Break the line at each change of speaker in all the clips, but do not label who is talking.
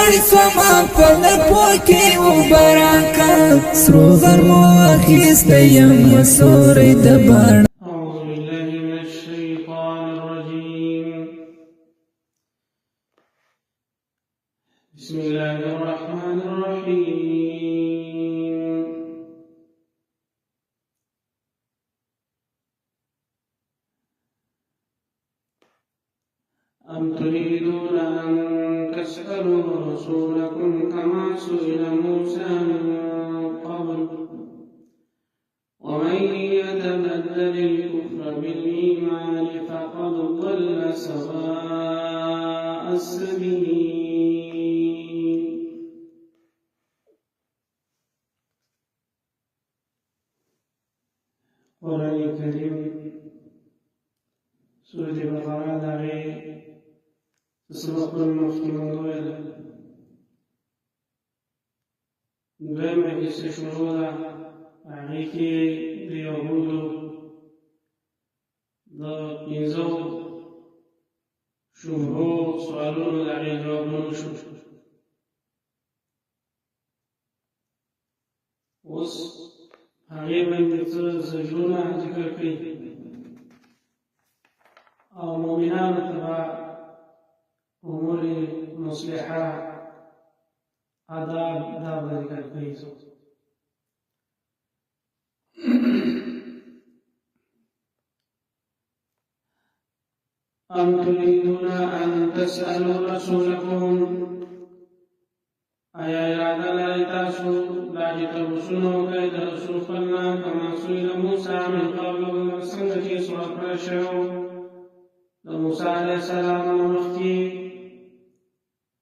ستړی سوما پلپو کې و برکات سرو غرمو اخیستی یم سوری د بڼ
أعوذ بالله من الشيطان الرجيم بسم الله الرحمن الرحيم أم تريدون أن تسألوا رسولكم كما سئل موسى من قبل ومن يتبدل الكفر بالإيمان فقد ضل سواء السبيل قرآن الكريم سورة بقرة داغي سبق المفتي موضوع دویمه حصه شروع ده هغې کې د یهودو د پنځو شبهو سوالونو د هغې جوابونه شو اوس هغې باندې څه زجرونه ذکر کړي او مؤمنانو ته به امور مصلحه آداب دا به ذکر کړي أم تريدون أن تسألوا رسولكم آیا اراده لرئ تاسو دا چې تبسونه وکړئ د رسول خپلنا کما سئل موسی من قبل څنګه چې سوال کړی شوی د موسی علیه السلام نه مخکې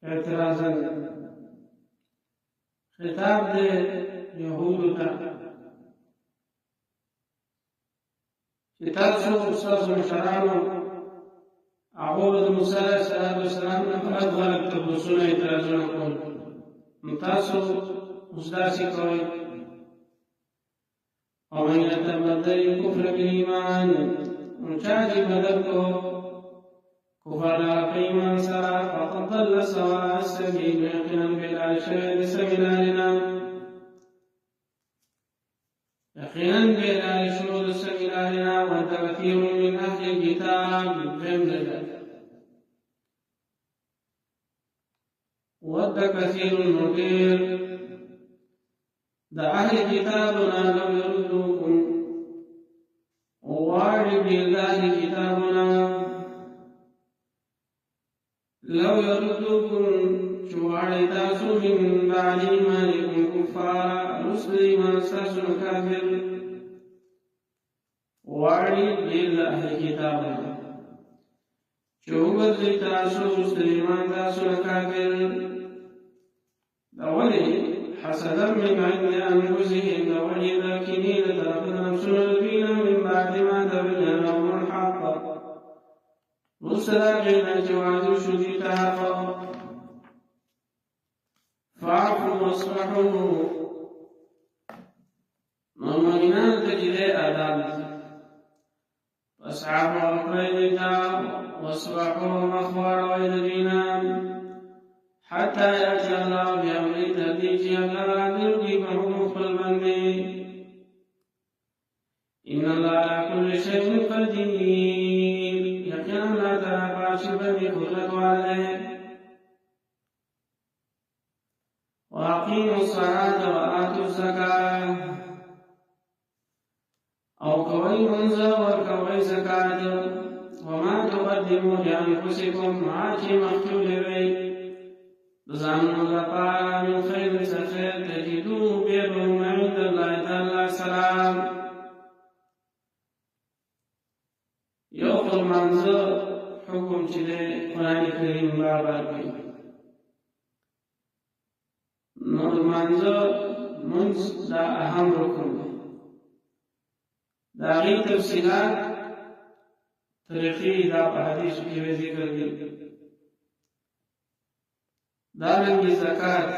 اعتراضا خطاب د یهودو ته چې تاسو ستاسو مشرانو هغو د موسی علیه السلام نه غلط تبسونه اعتراضونه کول نو تاسو اوس داسې کوئ ومن يتبدل الكفر بالإيمان نو چا چې بدل کو کفر په ایمان سره فقد ضل سواء السبيل یقینا بلال شوی د سمې لارې نه يقينا بلا شهود سميلاننا ود كثير من أهل الكتاب بمدد ود كثير المدير دا أهل كتابنا لو يردوكم ووارد بالله كتابنا لو يردوكم شوارد تاسو من بعد إيمانكم كفارا رسل إيمان ساسو كافر وارد بالله كتابنا شوبت تاسو رسل إيمان تاسو كافر دولي حسدا من عند أنفسهم دولي ذاكرين تركنا نفسنا الدين من بعد ما تبين لهم الحق رسل غير جواز شديدها فاعفوا واصفحوا مؤمنان تجري آداب فاسعفوا وقيدتا واصفحوا مخوار ويدبينا حتى يأتي الله بأمره تهديج الله عدل بهم البندي إن الله على كل شيء قدير يقين لا ترى باشبا بخلق عليه وأقيموا الصلاة وآتوا الزكاة أو كوي منزل وكوي زكاة وما تقدموا لأنفسكم معاشي مقتول بي بزعم الغفار من خير سخير تجدوه بيرهم عند الله تعالى السلام يوم المنزل حكم چلے قرآن کریم بابا کوي نو منځ دا اهم رکن دی دا غي تفصیلات طریقې دا په حدیث کې ذکر دي دا رنګ زکات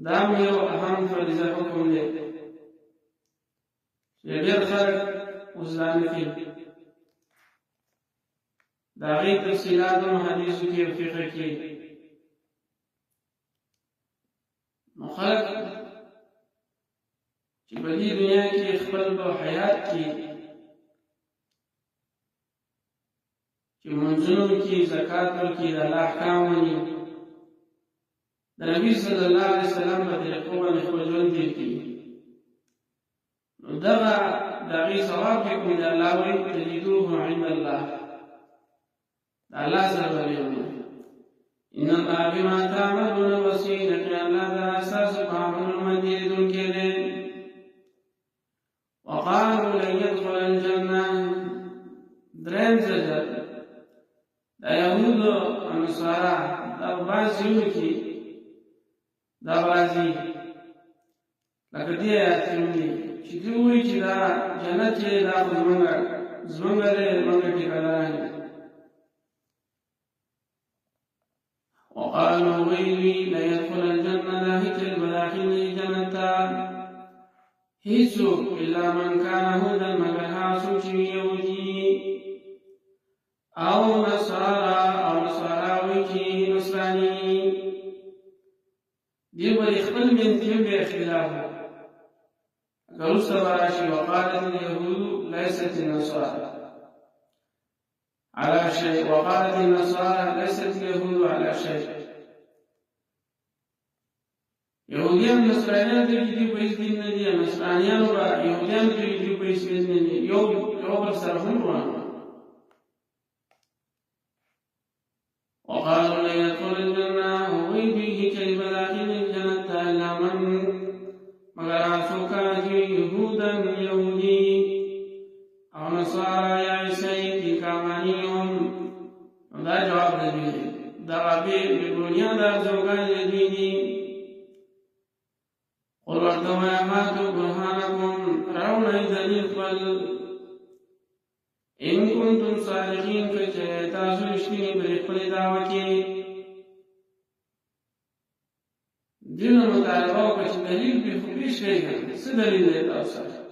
دا یو اهم فریضه حکم دی چې ډېر خلک اوس دا نه کوي دا غي تفصیلات هم حدیث کې فقه کې خلق چې په دې دنیا کې خپل په حیات کې چې منځونو کې زکات ورکړي د الله احکام ومني د نبي صلی الله علیه وسلم په طریقو باندې خپل ژوند تېر کړي نو دغه د هغې ثواب چې کوم د الله وایي تجدوه عند الله د الله سره به وي ان الله بما تعملون بصير یقینا الله د ستاسو په عملونو باندې لیدونکی دی وقالوا لن يدخل الجنة درين زجر دا يهود و نصارى دا بعضیو کی دا بعضی لکه دی آیاتونو دی چې دوی وایي چې دا جنت چې دا خو زمونږ دی زمونږ ټیکداران دي وقالوا ويلي لا يدخل الجنة لا هجر بداخل الجنة هیڅوک الا من کان هودا مگر هغه څوک چې یهودي او نصارا وي چې نصراني دې به خپل منځ به اختلاف اگر وروسته به راشي وقالت اليهود ليست النصارى على شيء وقالت النصارى ليست اليهود على شيء يهوديان نصرانيان ته دې په هیڅ دین نه دي نصرانيان او يهوديان ته دې په هیڅ دین نه دي یو بل سره هم روان وقالوا لا يدخل الجنة وغي به كلمة داخل الجنة إلا من مگر عصوكا يهودا يهودي أو نصارى يا عيسى كامانيهم دا جواب دې دا به بنیاد ارزوګان دي قل ورتما هاتوا برهانكم راونا دليل قل إن كنتم صادقين كتاسو رشتني برخل دعوتي دين مطالبه وكش دليل بخبيش فيها سدليل لتأثر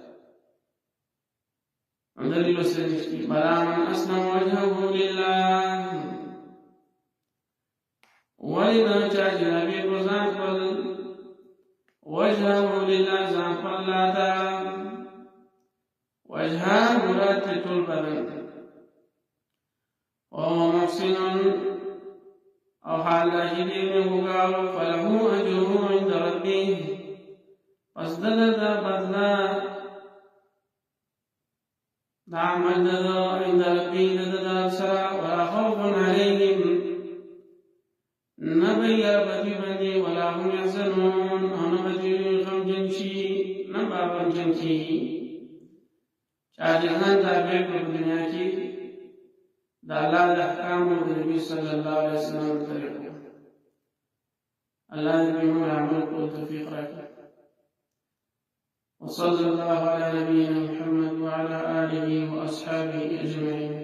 دليل سنشتي بلا من أسلم وجهه لله ولنا جاجنا بالرزان قل وجهه لله زعف الله تعالى وجهه مرتب البدن وهو محسن أو حال جديد وقال فله أجره عند ربه فازداد بدلا نعمل عند ربه لدى سرى ولا خوف عليهم نبي بدي ولا هم يحزنون أنا بدي غم جنشي نبا غم جنشي شاهدان تابع په دنیا کې د الله د احکامو د نبی صلی الله علیه وسلم طریقو الله دې موږ عمل کولو توفیق راکړي وصلى الله على نبينا محمد وعلى آله وأصحابه أجمعين